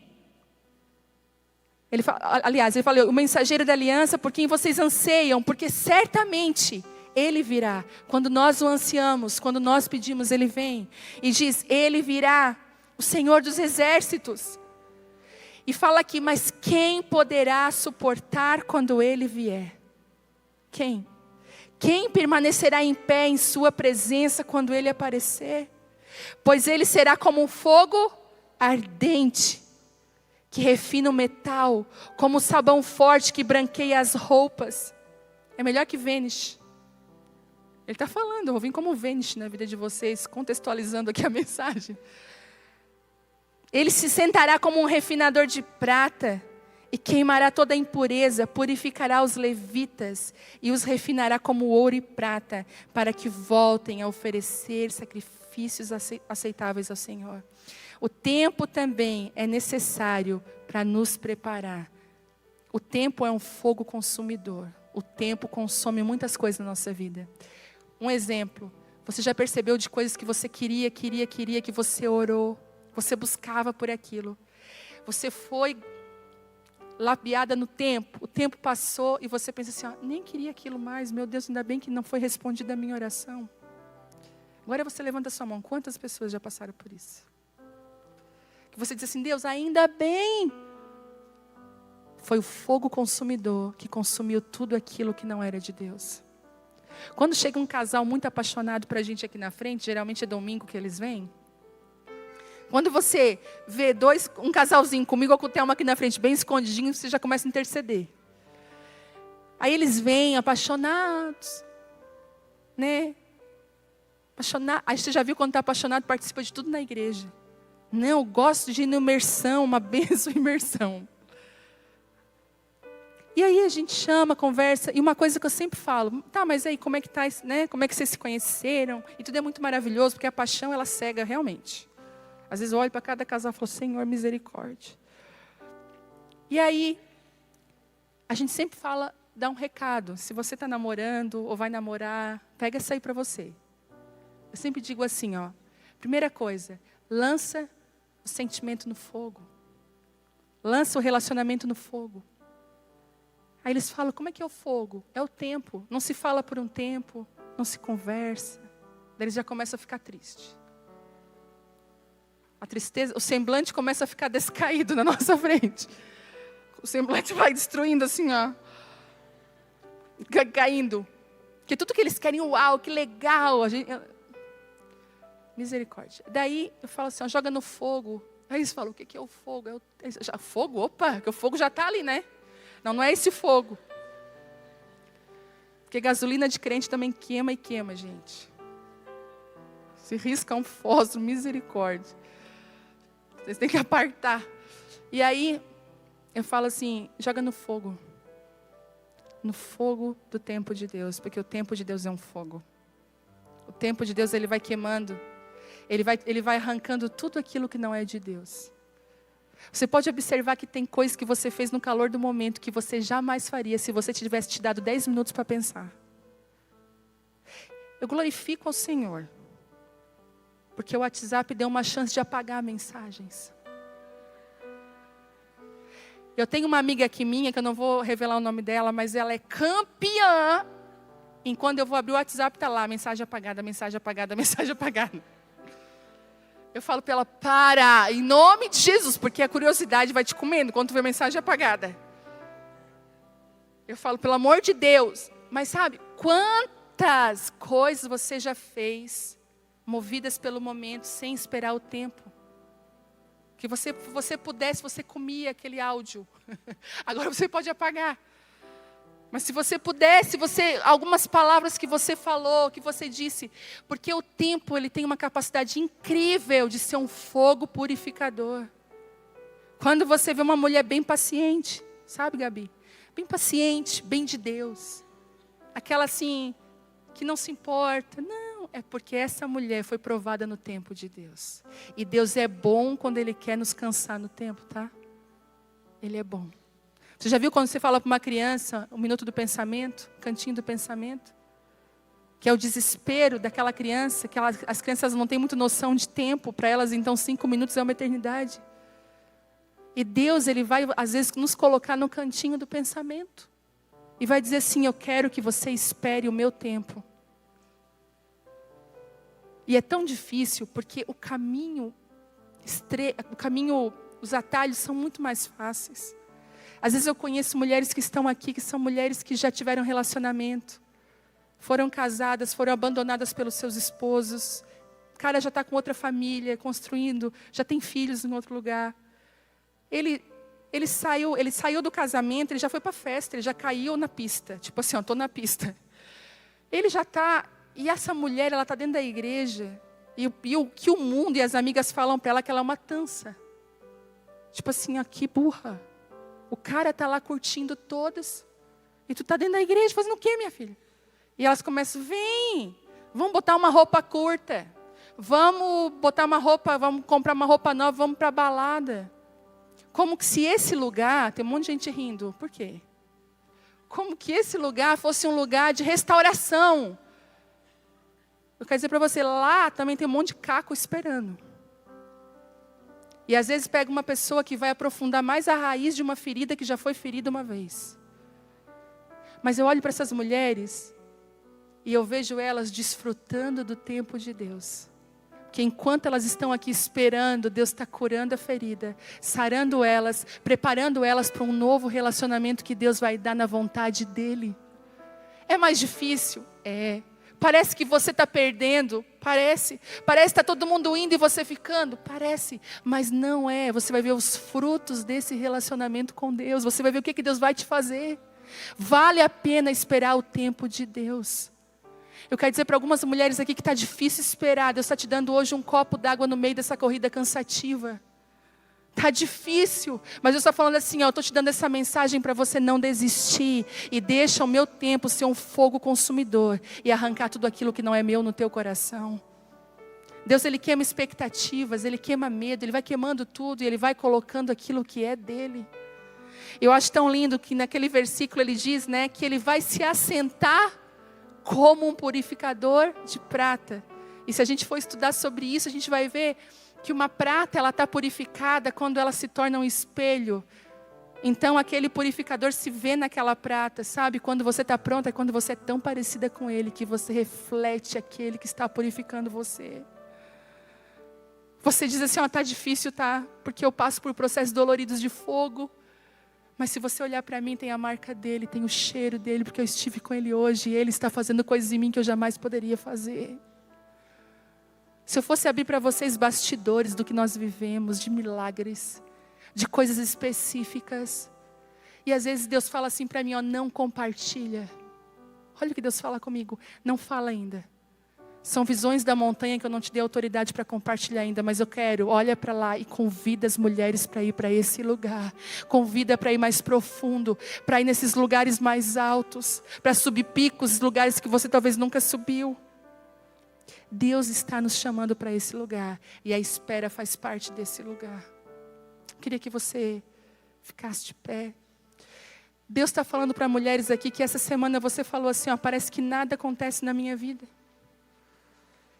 Ele fala, o mensageiro da aliança, por quem vocês anseiam, porque certamente Ele virá. Quando nós o ansiamos, quando nós pedimos, Ele vem. E diz, Ele virá, o Senhor dos exércitos. E fala aqui, mas quem poderá suportar quando Ele vier? Quem? Quem permanecerá em pé em sua presença quando Ele aparecer? Pois Ele será como um fogo ardente, que refina o metal, como sabão forte que branqueia as roupas. É melhor que Vênice. Ele está falando, eu vou vir como Vênice na vida de vocês, contextualizando aqui a mensagem. Ele se sentará como um refinador de prata, e queimará toda a impureza, purificará os levitas, e os refinará como ouro e prata, para que voltem a oferecer sacrifícios aceitáveis ao Senhor. O tempo também é necessário para nos preparar. O tempo é um fogo consumidor. O tempo consome muitas coisas na nossa vida. Um exemplo, você já percebeu de coisas que você queria, que você orou, você buscava por aquilo. Você foi lapiada no tempo, o tempo passou e você pensa assim, nem queria aquilo mais, meu Deus, ainda bem que não foi respondida a minha oração. Agora você levanta a sua mão, quantas pessoas já passaram por isso? Que você diz assim, Deus, ainda bem. Foi o fogo consumidor que consumiu tudo aquilo que não era de Deus. Quando chega um casal muito apaixonado para a gente aqui na frente, geralmente é domingo que eles vêm. Quando você vê um casalzinho comigo ou com o Thelma aqui na frente, bem escondidinho, você já começa a interceder. Aí eles vêm apaixonados, né? Aí você já viu quando está apaixonado, participa de tudo na igreja. Não, eu gosto de ir na imersão, uma benção imersão. E aí a gente chama, conversa, e uma coisa que eu sempre falo, tá, mas aí como é que tá, né? Como é que vocês se conheceram? E tudo é muito maravilhoso, porque a paixão, ela cega realmente. Às vezes eu olho para cada casal e falo, Senhor, misericórdia. E aí, a gente sempre fala, dá um recado. Se você está namorando ou vai namorar, pega essa aí para você. Eu sempre digo assim, primeira coisa, lança o sentimento no fogo. Lança o relacionamento no fogo. Aí eles falam, como é que é o fogo? É o tempo. Não se fala por um tempo, não se conversa. Daí eles já começam a ficar tristes. A tristeza, o semblante começa a ficar descaído na nossa frente. O semblante vai destruindo assim, caindo. Porque tudo que eles querem, uau, que legal. Misericórdia. Daí eu falo assim, joga no fogo. Aí eles falam, o que é o fogo? Fogo? Opa, que o fogo já está ali, né? Não é esse fogo. Porque gasolina de crente também queima, gente. Se risca um fósforo, misericórdia. Vocês têm que apartar. E aí, eu falo assim, joga no fogo. No fogo do tempo de Deus. Porque o tempo de Deus é um fogo. O tempo de Deus, ele vai queimando. Ele vai arrancando tudo aquilo que não é de Deus. Você pode observar que tem coisas que você fez no calor do momento que você jamais faria se você tivesse te dado 10 minutos para pensar. Eu glorifico ao Senhor, porque o WhatsApp deu uma chance de apagar mensagens. Eu tenho uma amiga aqui minha, que eu não vou revelar o nome dela, mas ela é campeã. E quando eu vou abrir o WhatsApp, está lá, mensagem apagada, mensagem apagada, mensagem apagada. Eu falo para ela, para, em nome de Jesus, porque a curiosidade vai te comendo quando tu vê mensagem apagada. Eu falo, pelo amor de Deus. Mas sabe, quantas coisas você já fez, movidas pelo momento, sem esperar o tempo? Que você pudesse, você comia aquele áudio. Agora você pode apagar. Mas se você pudesse, algumas palavras que você falou, que você disse, porque o tempo ele tem uma capacidade incrível de ser um fogo purificador. Quando você vê uma mulher bem paciente, sabe, Gabi? Bem paciente, bem de Deus. Aquela assim, que não se importa. Não, é porque essa mulher foi provada no tempo de Deus. E Deus é bom quando Ele quer nos cansar no tempo, tá? Ele é bom. Você já viu quando você fala para uma criança, o minuto do pensamento, o cantinho do pensamento? Que é o desespero daquela criança, que as crianças não têm muita noção de tempo, para elas então 5 minutos é uma eternidade. E Deus, Ele vai às vezes nos colocar no cantinho do pensamento. E vai dizer assim, eu quero que você espere o meu tempo. E é tão difícil, porque o caminho, os atalhos são muito mais fáceis. Às vezes eu conheço mulheres que estão aqui, que são mulheres que já tiveram relacionamento. Foram casadas, foram abandonadas pelos seus esposos. O cara já está com outra família, construindo, já tem filhos em outro lugar. Ele saiu do casamento, ele já foi para a festa, ele já caiu na pista. Tipo assim, estou na pista. Ele já está, e essa mulher, ela está dentro da igreja. E o que o mundo e as amigas falam para ela, que ela é uma tança. Tipo assim, que burra. O cara está lá curtindo todas. E tu está dentro da igreja fazendo o quê, minha filha? E elas começam, vem, vamos botar uma roupa curta. Vamos comprar uma roupa nova, vamos para a balada. Como que se esse lugar, tem um monte de gente rindo, por quê? Como que esse lugar fosse um lugar de restauração. Eu quero dizer para você, lá também tem um monte de caco esperando. E às vezes pega uma pessoa que vai aprofundar mais a raiz de uma ferida que já foi ferida uma vez. Mas eu olho para essas mulheres e eu vejo elas desfrutando do tempo de Deus. Porque enquanto elas estão aqui esperando, Deus está curando a ferida, sarando elas, preparando elas para um novo relacionamento que Deus vai dar na vontade dEle. É mais difícil? É. Parece que você está perdendo? Parece. Parece que está todo mundo indo e você ficando? Parece. Mas não é. Você vai ver os frutos desse relacionamento com Deus. Você vai ver o que Deus vai te fazer. Vale a pena esperar o tempo de Deus. Eu quero dizer para algumas mulheres aqui que está difícil esperar. Deus está te dando hoje um copo d'água no meio dessa corrida cansativa. Está difícil, mas eu estou falando assim, eu estou te dando essa mensagem para você não desistir. E deixa o meu tempo ser um fogo consumidor e arrancar tudo aquilo que não é meu no teu coração. Deus, Ele queima expectativas, Ele queima medo, Ele vai queimando tudo e Ele vai colocando aquilo que é dEle. Eu acho tão lindo que naquele versículo Ele diz, né, que Ele vai se assentar como um purificador de prata. E se a gente for estudar sobre isso, a gente vai ver que uma prata, ela está purificada quando ela se torna um espelho. Então aquele purificador se vê naquela prata, sabe? Quando você está pronta, é quando você é tão parecida com Ele, que você reflete aquele que está purificando você. Você diz assim, está difícil, tá? Porque eu passo por processos doloridos de fogo. Mas se você olhar para mim, tem a marca dEle, tem o cheiro dEle, porque eu estive com Ele hoje, e Ele está fazendo coisas em mim que eu jamais poderia fazer. Se eu fosse abrir para vocês bastidores do que nós vivemos, de milagres, de coisas específicas. E às vezes Deus fala assim para mim, não compartilha. Olha o que Deus fala comigo, não fala ainda. São visões da montanha que eu não te dei autoridade para compartilhar ainda, mas eu quero, olha para lá e convida as mulheres para ir para esse lugar. Convida para ir mais profundo, para ir nesses lugares mais altos, para subir picos, lugares que você talvez nunca subiu. Deus está nos chamando para esse lugar. E a espera faz parte desse lugar. Queria que você ficasse de pé. Deus está falando para mulheres aqui que essa semana você falou assim, ó, parece que nada acontece na minha vida.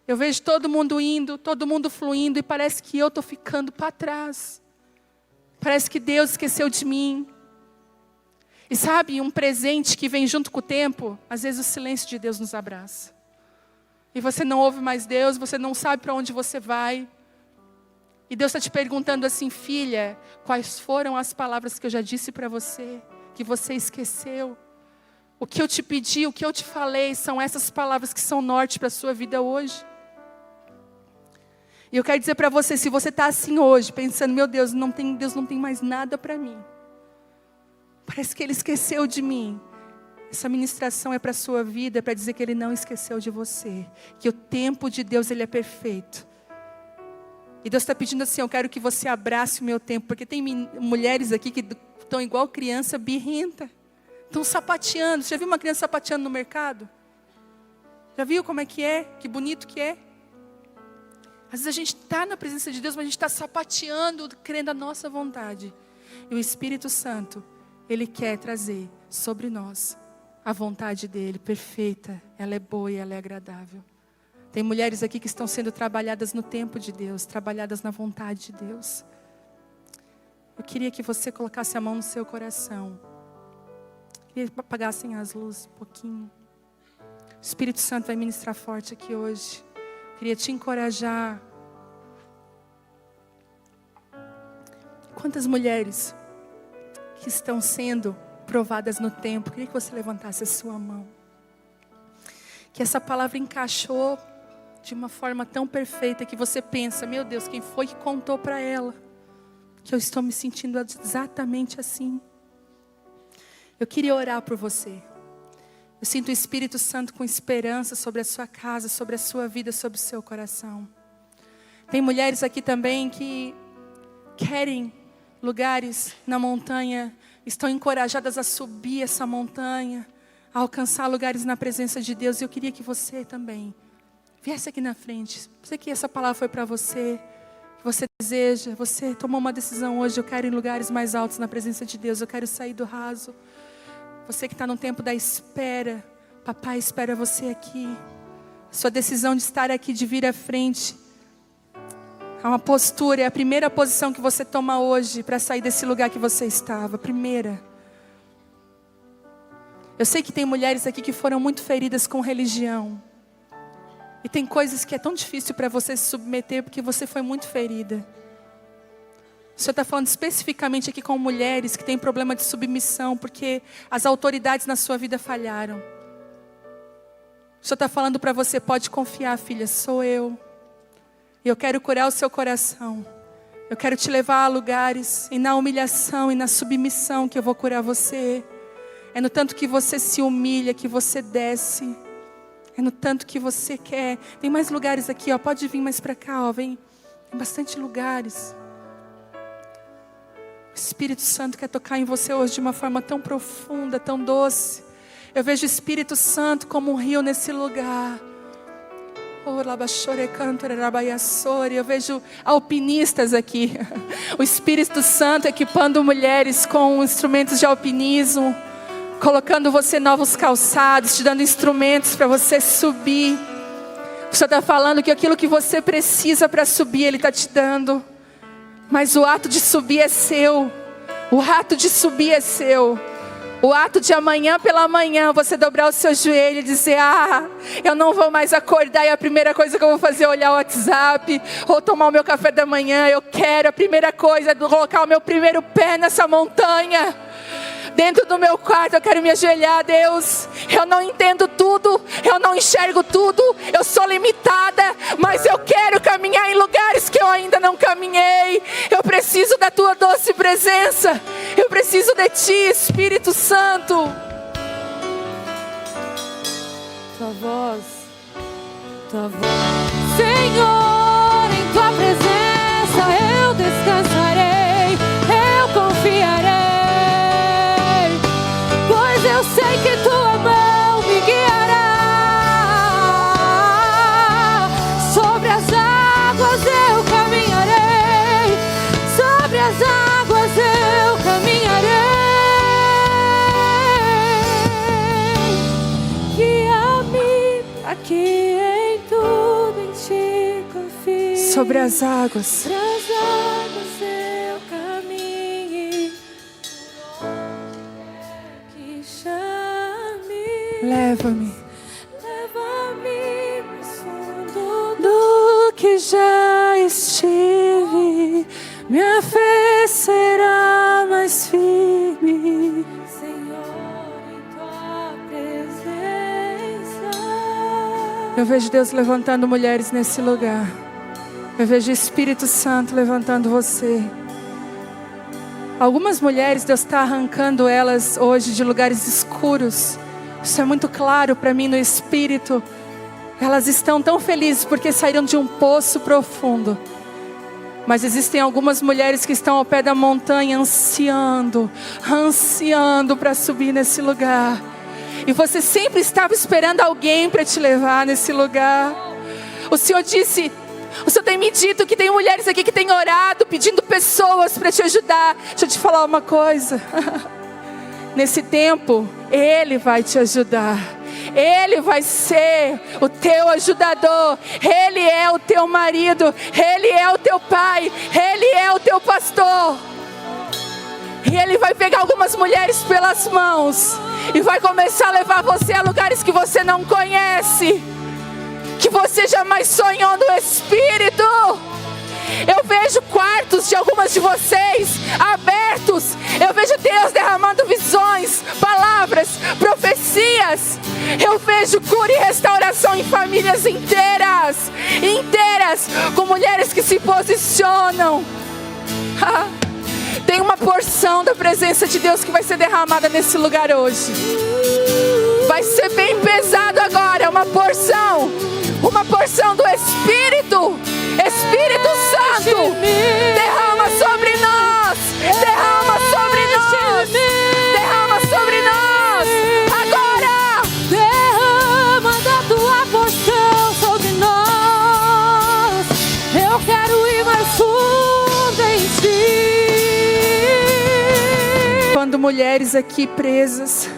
Eu vejo todo mundo indo, todo mundo fluindo, e parece que eu estou ficando para trás. Parece que Deus esqueceu de mim. E sabe, um presente que vem junto com o tempo, às vezes o silêncio de Deus nos abraça. E você não ouve mais Deus, você não sabe para onde você vai. E Deus está te perguntando assim, filha, quais foram as palavras que eu já disse para você, que você esqueceu? O que eu te pedi, o que eu te falei, são essas palavras que são norte para a sua vida hoje. E eu quero dizer para você, se você está assim hoje, pensando, meu Deus não tem mais nada para mim. Parece que Ele esqueceu de mim. Essa ministração é para a sua vida, é para dizer que Ele não esqueceu de você. Que o tempo de Deus, Ele é perfeito. E Deus está pedindo assim, eu quero que você abrace o meu tempo. Porque tem mulheres aqui que estão igual criança birrenta. Estão sapateando. Você já viu uma criança sapateando no mercado? Já viu como é? Que bonito que é? Às vezes a gente está na presença de Deus, mas a gente está sapateando, crendo a nossa vontade. E o Espírito Santo, Ele quer trazer sobre nós a vontade dEle, perfeita. Ela é boa e ela é agradável. Tem mulheres aqui que estão sendo trabalhadas no tempo de Deus, trabalhadas na vontade de Deus. Eu queria que você colocasse a mão no seu coração. Queria que apagassem as luzes um pouquinho. O Espírito Santo vai ministrar forte aqui hoje. Queria te encorajar. Quantas mulheres que estão sendo provadas no tempo? Queria que você levantasse a sua mão. Que essa palavra encaixou de uma forma tão perfeita que você pensa, meu Deus, quem foi que contou para ela? Que eu estou me sentindo exatamente assim. Eu queria orar por você. Eu sinto o Espírito Santo com esperança sobre a sua casa, sobre a sua vida, sobre o seu coração. Tem mulheres aqui também que querem lugares na montanha, estão encorajadas a subir essa montanha, a alcançar lugares na presença de Deus. E eu queria que você também viesse aqui na frente. Sei que essa palavra foi para você, que você deseja, você tomou uma decisão hoje, eu quero ir em lugares mais altos na presença de Deus, eu quero sair do raso. Você que está no tempo da espera, papai espera você aqui. Sua decisão de estar aqui, de vir à frente, é uma postura, é a primeira posição que você toma hoje para sair desse lugar que você estava. Primeira. Eu sei que tem mulheres aqui que foram muito feridas com religião. E tem coisas que é tão difícil para você se submeter porque você foi muito ferida. O Senhor está falando especificamente aqui com mulheres que têm problema de submissão, porque as autoridades na sua vida falharam. O Senhor está falando para você, pode confiar, filha, sou eu. E eu quero curar o seu coração. Eu quero te levar a lugares, e na humilhação e na submissão que eu vou curar você. É no tanto que você se humilha, que você desce. É no tanto que você quer. Tem mais lugares aqui, ó, pode vir mais para cá, ó, vem. Tem bastante lugares. O Espírito Santo quer tocar em você hoje de uma forma tão profunda, tão doce. Eu vejo o Espírito Santo como um rio nesse lugar. Eu vejo alpinistas aqui. O Espírito Santo equipando mulheres com instrumentos de alpinismo, colocando você novos calçados, te dando instrumentos para você subir. O Senhor está falando que aquilo que você precisa para subir, Ele está te dando. Mas o ato de subir é seu. O ato de subir é seu. O ato de amanhã pela manhã você dobrar o seu joelho e dizer, eu não vou mais acordar e a primeira coisa que eu vou fazer é olhar o WhatsApp ou tomar o meu café da manhã. Eu quero, a primeira coisa é colocar o meu primeiro pé nessa montanha. Dentro do meu quarto eu quero me ajoelhar, Deus. Eu não entendo tudo, eu não enxergo tudo, eu sou limitada, mas eu quero caminhar em lugares que eu ainda não caminhei. Eu preciso da tua doce presença. Eu preciso de ti, Espírito Santo. Tua voz, Senhor, em tua presença eu descansarei, eu confiarei. Eu sei que tua mão me guiará. Sobre as águas eu caminharei. Sobre as águas sobre as águas. Eu caminhe, que chame, Leva-me leva-me mais fundo do que já estive. Minha fé será mais firme. Senhor, em tua presença. Eu vejo Deus levantando mulheres nesse lugar. Eu vejo o Espírito Santo levantando você. Algumas mulheres, Deus está arrancando elas hoje de lugares escuros. Isso é muito claro para mim no Espírito. Elas estão tão felizes porque saíram de um poço profundo. Mas existem algumas mulheres que estão ao pé da montanha ansiando para subir nesse lugar. E você sempre estava esperando alguém para te levar nesse lugar. O Senhor disse... O Senhor tem me dito que tem mulheres aqui que têm orado, pedindo pessoas para te ajudar. Deixa eu te falar uma coisa. Nesse tempo, Ele vai te ajudar. Ele vai ser o teu ajudador. Ele é o teu marido. Ele é o teu pai. Ele é o teu pastor. E Ele vai pegar algumas mulheres pelas mãos e vai começar a levar você a lugares que você não conhece, que você jamais sonhou no Espírito. Eu vejo quartos de algumas de vocês abertos. Eu vejo Deus derramando visões, palavras, profecias. Eu vejo cura e restauração em famílias inteiras, com mulheres que se posicionam. Tem uma porção da presença de Deus que vai ser derramada nesse lugar hoje. Vai ser bem pesado agora, uma porção do Espírito. Espírito Santo, derrama sobre nós, derrama sobre nós, derrama sobre nós, agora. Derrama da tua porção sobre nós. Eu quero ir mais fundo em ti. Quando mulheres aqui presas,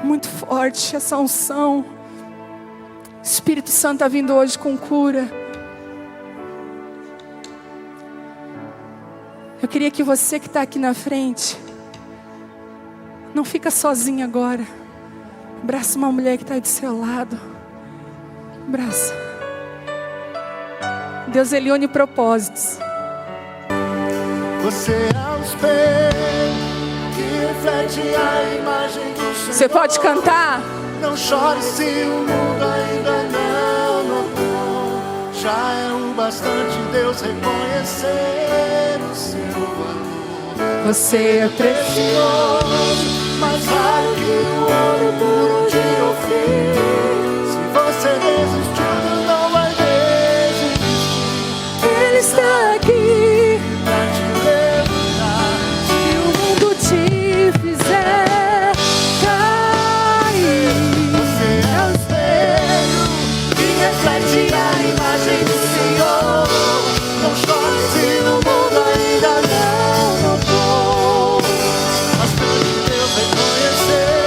muito forte essa unção. O Espírito Santo está vindo hoje com cura. Eu queria que você que está aqui na frente, não fica sozinha agora. Abraça uma mulher que está aí do seu lado. Abraça. Deus, Ele une propósitos. Você é o espelho que reflete a imagem do Senhor. Você pode cantar? Não chore se o mundo ainda não notou. Já é o bastante Deus reconhecer o seu valor. Você é Precioso, mais raro que o ouro puro de Ofir. Se você desistiu, não vai desistir. Ele está aqui Pra te levantar. e o mundo te fizer cair. Você é o espelho que reflete a imagem do Senhor. Não chore se no mundo ainda não notou. Mas pede Deus reconhecer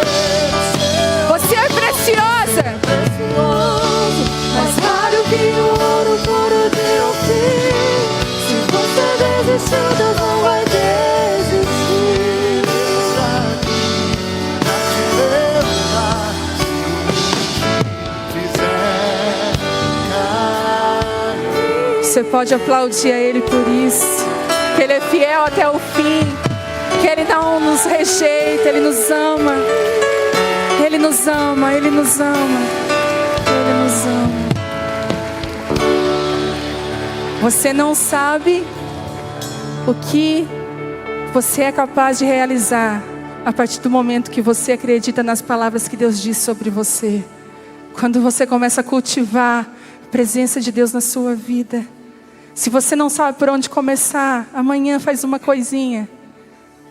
o seu Você é preciosa. precioso. Mais raro que o ouro puro de Ofir. Se você desistiu, Deus não vai desistir. Está aqui pra te levantar. Se fizer cair. Você pode aplaudir a Ele por isso. Que Ele é fiel até o fim. Que Ele não nos rejeita, Ele nos ama. Ele nos ama, Ele nos ama. Ele nos ama. Você não sabe o que você é capaz de realizar a partir do momento que você acredita nas palavras que Deus diz sobre você. Quando você começa a cultivar a presença de Deus na sua vida. Se você não sabe por onde começar, amanhã faz uma coisinha.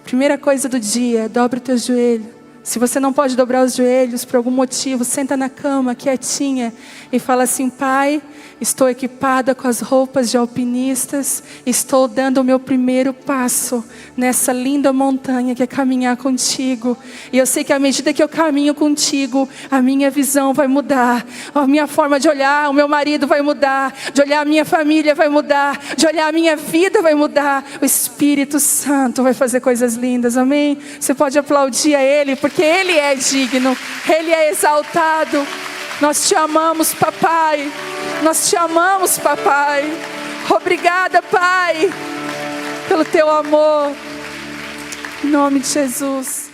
Primeira coisa do dia, dobra o teu joelho. Se você não pode dobrar os joelhos por algum motivo, senta na cama, quietinha, e fala assim: Pai, estou equipada com as roupas de alpinistas, estou dando o meu primeiro passo nessa linda montanha que é caminhar contigo. E eu sei que à medida que eu caminho contigo, a minha visão vai mudar, a minha forma de olhar o meu marido vai mudar, de olhar a minha família vai mudar, de olhar a minha vida vai mudar. O Espírito Santo vai fazer coisas lindas, amém? Você pode aplaudir a Ele, porque Ele é digno, Ele é exaltado. Nós te amamos, papai. Nós te amamos, papai. Obrigada, Pai, pelo teu amor. Em nome de Jesus.